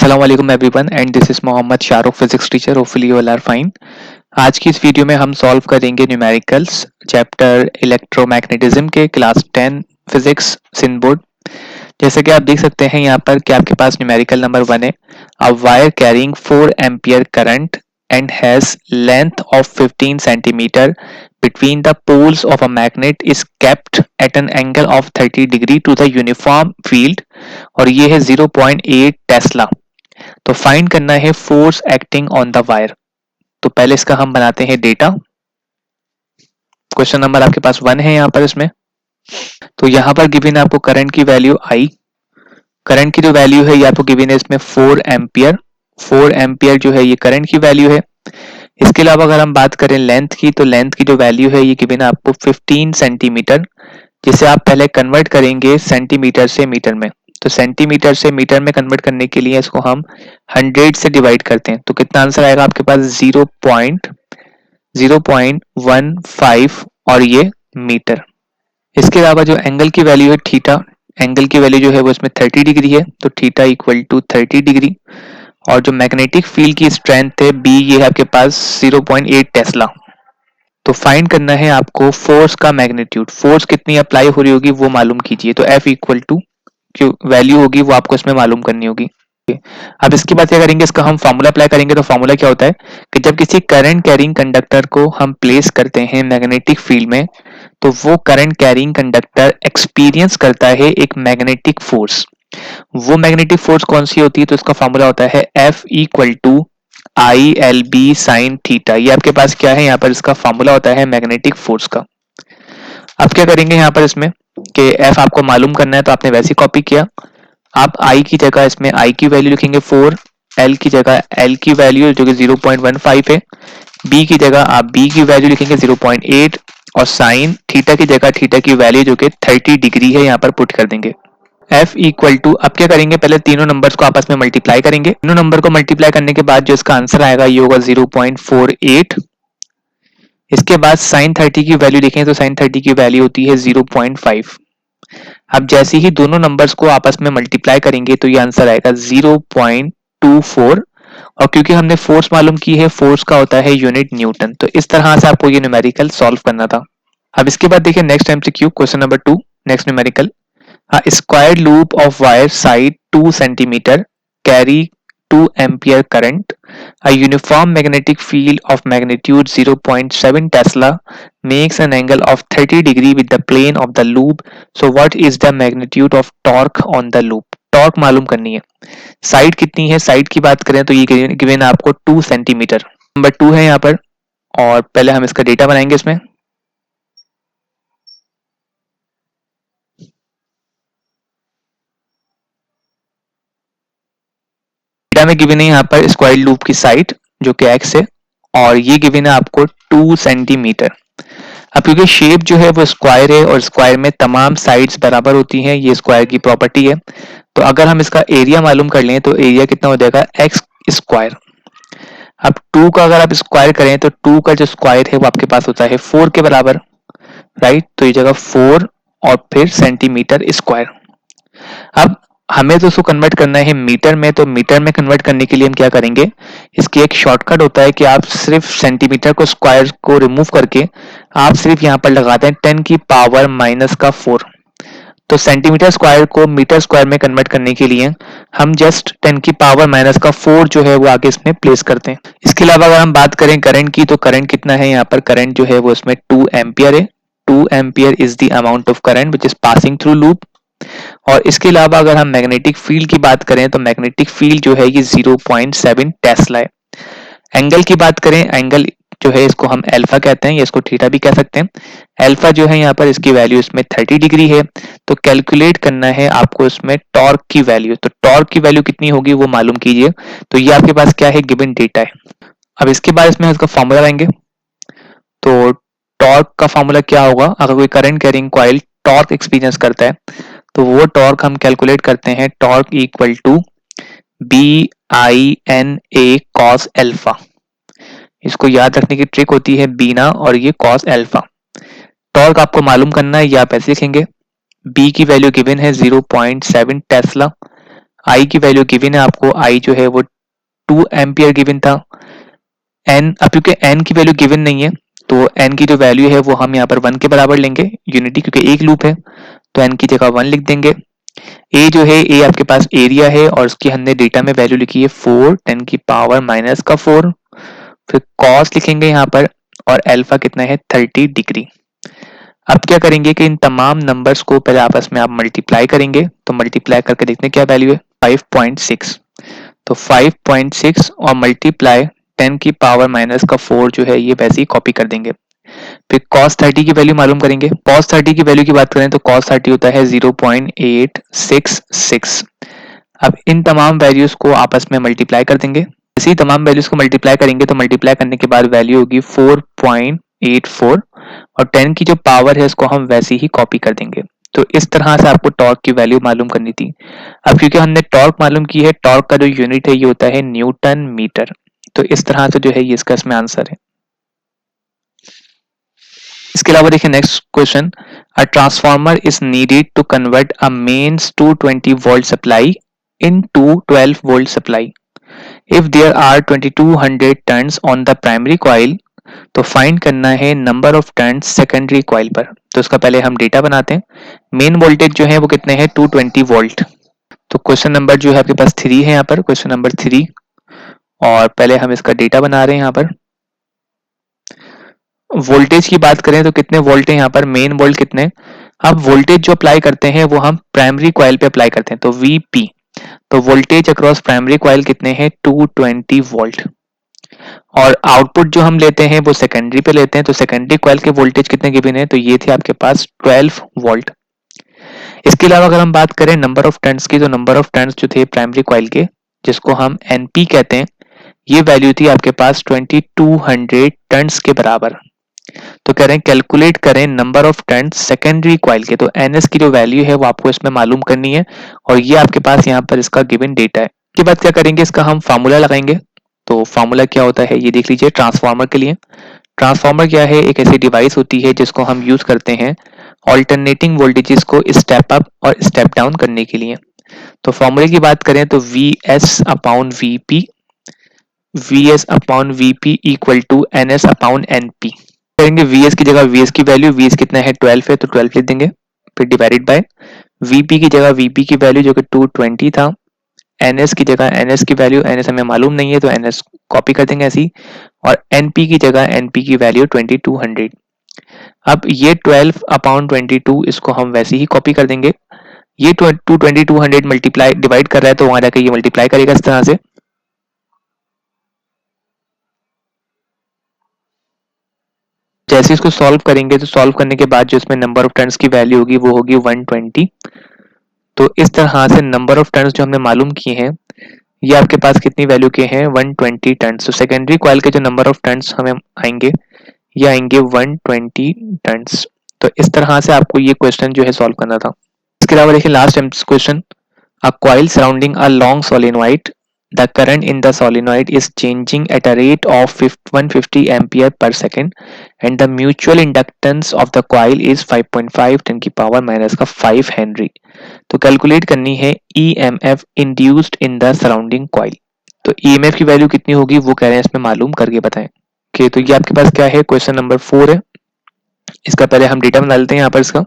अस्सलाम वालेकुम everyone and this is Mohammad Shahrukh physics teacher. Hopefully you all are fine. आज की इस वीडियो में हम सॉल्व करेंगे न्यूमेरिकल्स चैप्टर इलेक्ट्रोमैग्नेटिज्म के क्लास 10 फिजिक्स सिंध बोर्ड। जैसे कि आप देख सकते हैं यहाँ पर कि आपके पास न्यूमेरिकल नंबर 1 है। A wire carrying 4 ampere current and has length of 15 centimeter between the poles of a magnet is kept at an angle of 30 degree to the uniform field और ये है 0.8 टेस्ला। तो फाइंड करना है force acting on the wire. तो पहले इसका हम बनाते हैं डेटा। क्वेश्चन नंबर आपके पास 1 है यहाँ पर इसमें। तो यहाँ पर गिवन है आपको करंट की वैल्यू आई। करंट की जो वैल्यू है ये आपको गिवन है इसमें 4 एम्पियर। 4 एम्पियर जो है ये करंट की वैल्यू है। इसके अलावा अगर हम बात करें लेंथ की, तो लेंथ की जो वैल्यू है ये गिवन है आपको 15 सेंटीमीटर, जिसे आप पहले कन्वर्ट करेंगे सेंटीमीटर से मीटर में। तो सेंटीमीटर से मीटर में कन्वर्ट करने के लिए इसको हम 100 से डिवाइड करते हैं। तो कितना आंसर आएगा आपके पास 0.015 और ये मीटर। इसके अलावा जो एंगल की वैल्यू है थीटा, एंगल की वैल्यू जो है वो इसमें 30 डिग्री है। तो थीटा इक्वल टू 30 डिग्री। और जो मैग्नेटिक फील्ड की स्ट्रेंथ है बी, ये है आपके पास 0.8 टेस्ला। तो फाइंड करना है आपको फोर्स का मैग्नीट्यूड। फोर्स कितनी अप्लाई हो रही होगी वो मालूम कीजिए। तो F इक्वल टू जो वैल्यू होगी वो आपको इसमें मालूम करनी होगी। अब इसके बाद क्या करेंगे, इसका हम फार्मूला अप्लाई करेंगे। तो फार्मूला क्या होता है कि जब किसी करंट कैरिंग कंडक्टर को हम प्लेस करते हैं मैग्नेटिक फील्ड में, तो वो करंट कैरिंग कंडक्टर एक्सपीरियंस करता है एक मैग्नेटिक फोर्स। वो मैग्नेटिक फोर्स कौन सी होती है, तो इसका फार्मूला होता है F equal to I L B sine theta. ये आपके पास क्या है, यहाँ पर इसका फार्मूला होता है मैग्नेटिक फोर्स का। अब क्या करेंगे यहाँ पर इसमें कि F आपको मालूम करना है, तो आपने वैसे कॉपी किया। आप I की जगह इसमें I की वैल्यू लिखेंगे 4, L की जगह L की वैल्यू जो कि 0.15 है, B की जगह आप B की वैल्यू लिखेंगे 0.8 और साइन थीटा की जगह थीटा की वैल्यू जो कि 30 डिग्री है यहाँ पर पुट कर देंगे। F इक्वल टू, अब क्या करेंगे, पहले तीनों नंबर्स को आपस में मल्टीप्लाई करेंगे। तीनों नंबर को मल्टीप्लाई करने के बाद जो इसका आंसर आएगा ये होगा 0.48। इसके बाद साइन 30 की वैल्यू लिखें तो साइन 30 की वैल्यू होती है 0.5। अब जैसे ही दोनों नंबर्स को आपस में मल्टीप्लाई करेंगे तो ये आंसर आएगा 0.24। और क्योंकि हमने फोर्स मालूम की है, फोर्स का होता है यूनिट न्यूटन। तो इस तरह से आपको ये न्यूमेरिकल सॉल्व करना था। अब इसके बाद देखिए next MCQ question number 2, next numerical. A square loop of wire side 2 centimeter carry 2 ampere current. A uniform magnetic field of magnitude 0.7 Tesla makes an angle of 30 degree with the plane of the loop. So what is the magnitude of torque on the loop? Torque मालूम करनी है। Side कितनी है, side की बात करें तो ये गिवन है आपको 2 सेंटीमीटर। नंबर 2 है यहाँ पर। और पहले हम इसका डेटा बनाएंगे। इसमें डेटा में गिवन है यहाँ पर स्क्वायर लूप की साइड जो कि x है, और ये गिवन है आपको 2 सेंटीमीटर। अब क्योंकि शेप जो है वो स्क्वायर है और स्क्वायर में तमाम साइड्स बराबर होती हैं, ये स्क्वायर की प्रॉपर्टी है। तो अगर हम इसका एरिया मालूम कर लें तो एरिया कितना हो जाएगा x स्क्वायर। अब 2 का अगर आप स्क्वायर करें तो 2 का जो स्क्वायर है वो आपके पास होता है 4 के बराबर, राइट। तो ये जगह 4 और फिर सेंटीमीटर स्क्वायर। अब हमें तो उसको कन्वर्ट करना है मीटर में। तो मीटर में कन्वर्ट करने के लिए हम क्या करेंगे, इसकी एक शॉर्टकट होता है कि आप सिर्फ सेंटीमीटर को स्क्वायर को रिमूव करके आप सिर्फ यहाँ पर लगाते हैं 10 की पावर माइनस का 4। तो सेंटीमीटर स्क्वायर को मीटर स्क्वायर में कन्वर्ट करने के लिए हम जस्ट 10 की पावर माइनस का 4 जो है वो आगे इसमें प्लेस करते हैं। इसके अलावा अगर हम बात करें करंट की, तो करंट कितना है यहाँ पर, करंट जो है वो इसमें 2 एम्पियर है। 2 ampere is the amount of current which is passing through loop. और इसके अलावा अगर हम मैग्नेटिक फील्ड की बात करें तो मैग्नेटिक फील्ड जो है ये 0.7 टेस्ला है। एंगल की बात करें, एंगल जो है इसको हम अल्फा कहते हैं या इसको थीटा भी कह सकते हैं। अल्फा जो है यहाँ पर इसकी वैल्यू इसमें 30 डिग्री है। तो कैलकुलेट करना है आपको इसमें टॉर्क की वैल्यू। तो टॉर्क की वैल्यू कितनी होगी वो मालूम कीजिए। तो ये आपके पास क्या है, गिवन डेटा है। अब इसके बाद इसमें इसका फॉर्मूला लाएंगे। तो टॉर्क का फॉर्मूला क्या होगा, अगर कोई current carrying coil torque experience करता है तो वो टॉर्क हम कैलकुलेट करते हैं। Torque equal to BINA cos alpha. इसको याद रखने की ट्रिक होती है बीना और ये कॉस अल्फा। टॉर्क आपको मालूम करना है, या आप ऐसे लिखेंगे। B की वैल्यू गिवन है 0.7 टेस्ला। आई की वैल्यू गिवन है आपको, आई जो है वो 2 एम्पियर गिवन था। एन, अब क्योंकि एन की वैल्यू गिवन नहीं है तो एन की जो वैल्यू है वो हम यहाँ पर 1 के बराबर लेंगे, यूनिटी क्योंकि एक लूप है तो एन की जगह 1 लिख देंगे। ए जो है, ए आपके पास एरिया है और उसकी हमने डेटा में वैल्यू लिखी है 4 10 की पावर माइनस का 4। फिर कॉस लिखेंगे यहाँ पर और अल्फा कितना है 30 डिग्री। अब क्या करेंगे कि इन तमाम नंबर्स को पहले आपस में आप मल्टीप्लाई करेंगे, तो मल्टीप्लाई करके देखते हैं क्या वैल्यू है 5.6। तो 5.6 और मल्टीप्लाई 10 की पावर माइनस का 4 जो है ये वैसे ही कॉपी कर देंगे। फिर cos 30 की वैल्यू मालूम करेंगे। cos 30 की वैल्यू की बात करें तो cos 30 होता है 0.866। अब इन तमाम वैल्यूज को आपस में मल्टीप्लाई कर देंगे। जैसे ही तमाम वैल्यूज को मल्टीप्लाई करेंगे तो मल्टीप्लाई करने के बाद वैल्यू होगी 4.84 और 10 की जो पावर है उसको हम वैसे ही कॉपी कर देंगे। तो इस तरह से आपको टॉर्क की वैल्यू मालूम करनी थी। अब क्योंकि हमने टॉर्क मालूम की है, टॉर्क का जो यूनिट है ये होता है न्यूटन मीटर। तो इस तरह से जो है ये इसका इसमें आंसर है। इसके अलावा देखिए next question, a transformer is needed to convert a mains 220 volt supply into 12 volt supply if there are 2200 turns on the primary coil. तो फाइंड करना है number of turns secondary coil पर। तो इसका पहले हम डेटा बनाते हैं। मेन वोल्टेज जो है वो कितने हैं 220 वोल्ट। तो क्वेश्चन नंबर जो है आपके पास 3 है यहाँ पर, क्वेश्चन नंबर 3। और पहले हम इसका डेटा बना रहे हैं यहाँ पर। वोल्टेज की बात करें तो कितने वोल्ट है यहाँ पर, मेन वोल्ट कितने। अब वोल्टेज जो अप्लाई करते हैं वो हम प्राइमरी कॉइल पे अप्लाई करते हैं, तो Vp। तो वोल्टेज अक्रॉस प्राइमरी कॉइल कितने हैं 220 वोल्ट। और आउटपुट जो हम लेते हैं वो सेकेंडरी पे लेते हैं, तो सेकेंडरी कॉइल के वोल्टेज कितने गिवन है, तो ये थे आपके पास 12 वोल्ट। इसके अलावा अगर हम बात करें नंबर ऑफ टर्न्स की, तो नंबर ऑफ टर्न्स जो थे प्राइमरी कॉइल के, जिसको हम Np कहते हैं, ये वैल्यू थी आपके पास 2200 टर्न्स के बराबर। तो कह रहे हैं कैलकुलेट करें number of turns secondary coil के। तो एनएस की जो वैल्यू है वो आपको इसमें मालूम करनी है और ये आपके पास यहाँ पर इसका गिवन डेटा है। इसके बाद क्या करेंगे, इसका हम फार्मूला लगाएंगे। तो फार्मूला क्या होता है ये देख लीजिए ट्रांसफार्मर के लिए। ट्रांसफार्मर क्या है, एक ऐसी डिवाइस होती है जिसको हम यूज करते हैं ऑल्टरनेटिंग वोल्टेजेस को स्टेप अप और स्टेप डाउन करने के लिए। तो फॉर्मूले की बात करें तो Vs upon Vp, Vs upon Vp equal to Ns upon Np। करेंगे Vs की जगह Vs की वैल्यू, Vs कितना है 12 है तो 12 लिख देंगे। फिर डिवाइडेड बाय Vp की जगह Vp की वैल्यू जो कि 220 था, Ns की जगह Ns की वैल्यू, Ns हमें मालूम नहीं है तो Ns कॉपी कर देंगे ऐसी, और Np की जगह Np की वैल्यू 2200। अब ये 12 अपॉन 22 इसको हम वैसे ही कॉपी कर देंगे। ये 2200 मल्टीप्लाई डिवाइड कर रहा है तो वहां जाकर ये मल्टीप्लाई करेगा इस तरह से। जैसे इसको सॉल्व करेंगे तो सॉल्व करने के बाद जो इसमें नंबर ऑफ टर्न्स की वैल्यू होगी वो होगी 120। तो इस तरह से नंबर ऑफ टर्न्स जो हमने मालूम किए हैं ये आपके पास कितनी वैल्यू के हैं 120 टर्न्स। तो सेकेंडरी कॉइल के जो नंबर ऑफ टर्न्स हमें आएंगे ये आएंगे 120 टर्न्स। तो इस तरह से आपको ये क्वेश्चन जो है सॉल्व करना था। इसके अलावा देखिए last question, a coil surrounding a long solenoid, the current in the solenoid is changing at a rate of 150 ampere per second and the mutual inductance of the coil is 5.5 10 की power minus का 5 Henry. तो calculate करनी है EMF induced in the surrounding coil। तो EMF की value कितनी होगी वो कह रहे हैं इसमें मालूम करके बताएं। ओके, तो ये आपके पास क्या है, क्वेश्चन नंबर 4 है। इसका पहले हम डेटा बना लेते हैं यहाँ पर इसका।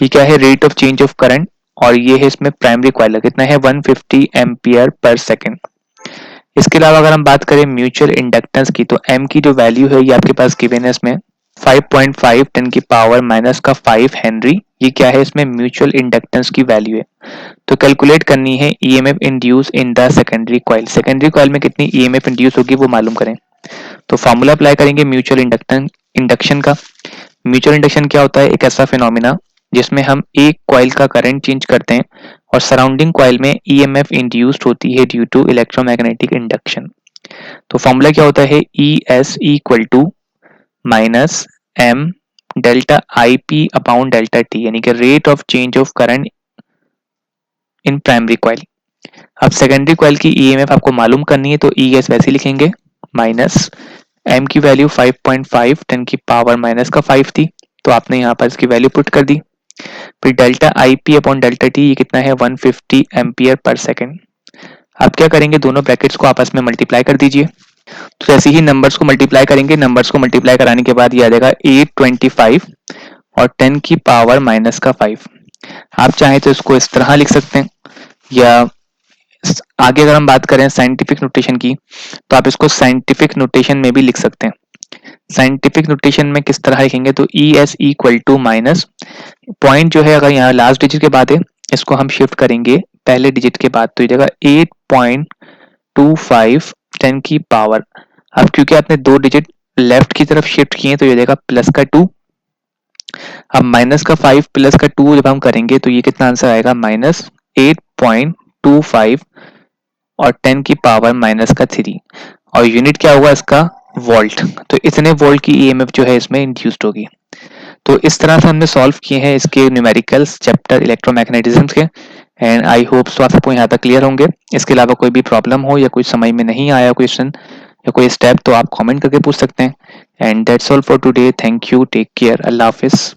ये क्या है, rate of change of current, और ये है इसमें प्राइमरी कॉइल कितना है 150 एम्पियर पर सेकेंड। इसके अलावा अगर हम बात करें म्यूचुअल इंडक्टेंस की, तो M की जो वैल्यू है ये आपके पास गिवन है इसमें 5.5 10 की पावर माइनस का 5 हेनरी। ये क्या है, इसमें म्यूचुअल इंडक्टेंस की वैल्यू है। तो कैलकुलेट करनी है EMF induce in the secondary coil. Secondary coil में कितनी EMF इंड्यूस होगी वो मालूम करें। तो फॉर्मूला अप्लाई करेंगे म्यूचुअल इंडक्शन का। म्यूचुअल इंडक्शन क्या होता है, एक ऐसा फिनोमिना जिसमें हम एक कॉइल का करंट चेंज करते हैं और सराउंडिंग कॉइल में EMF इंड्यूस्ड होती है ड्यू टू इलेक्ट्रोमैग्नेटिक इंडक्शन। तो फॉर्मूला क्या होता है, ES equal to minus M delta IP upon delta T, यानी कि rate of change of current in primary coil. अब सेकेंडरी कॉइल की EMF आपको मालूम करनी है तो ES वैसे लिखेंगे, माइनस M की वैल्यू 5.5 10 की पावर माइनस का 5 थी तो आपने यहाँ पर इसकी वैल्यू पुट कर दी। फिर delta I P upon delta T ये कितना है 150 एम्पियर पर सेकेंड। आप क्या करेंगे, दोनों ब्रैकेट्स को आपस में मल्टीप्लाई कर दीजिए। तो जैसे ही नंबर्स को मल्टीप्लाई करेंगे, नंबर्स को मल्टीप्लाई कराने के बाद ये आ जाएगा 825 और 10 की पावर माइनस का 5। आप चाहें तो इसको इस तरह लिख सकते हैं, या आगे अगर हम बात करें साइंटिफिक नोटेशन की तो आप इसको साइंटिफिक नोटेशन में भी लिख सकते हैं। साइंटिफिक नोटेशन में किस तरह लिखेंगे, तो E S equal to minus point जो है अगर यहाँ लास्ट डिजिट के बाद है, इसको हम शिफ्ट करेंगे पहले डिजिट के बाद, तो ये जगह 8.25 10 की पावर। अब क्योंकि आपने दो डिजिट लेफ्ट की तरफ शिफ्ट किए तो ये देगा प्लस का 2। अब माइनस का 5 प्लस का 2 जब हम करेंगे तो ये कितना आंसर आएगा, माइनस 8.25 और 10 की पावर माइनस का 3। और यूनिट क्या होगा इसका, वोल्ट। तो इतने वोल्ट की ईएमएफ जो है इसमें इंड्यूस्ड होगी। तो इस तरह से हमने सॉल्व किए हैं इसके न्यूमेरिकल्स चैप्टर इलेक्ट्रोमैग्नेटिज्म के। एंड आई होप सो आप सबको यहाँ तक क्लियर होंगे। इसके अलावा कोई भी प्रॉब्लम हो या कोई समझ में नहीं आया क्वेश्चन या कोई स्टेप, तो आप कमेंट करके पूछ सकते हैं। And that's all for today. Thank you, take care, अल्लाह हाफिज।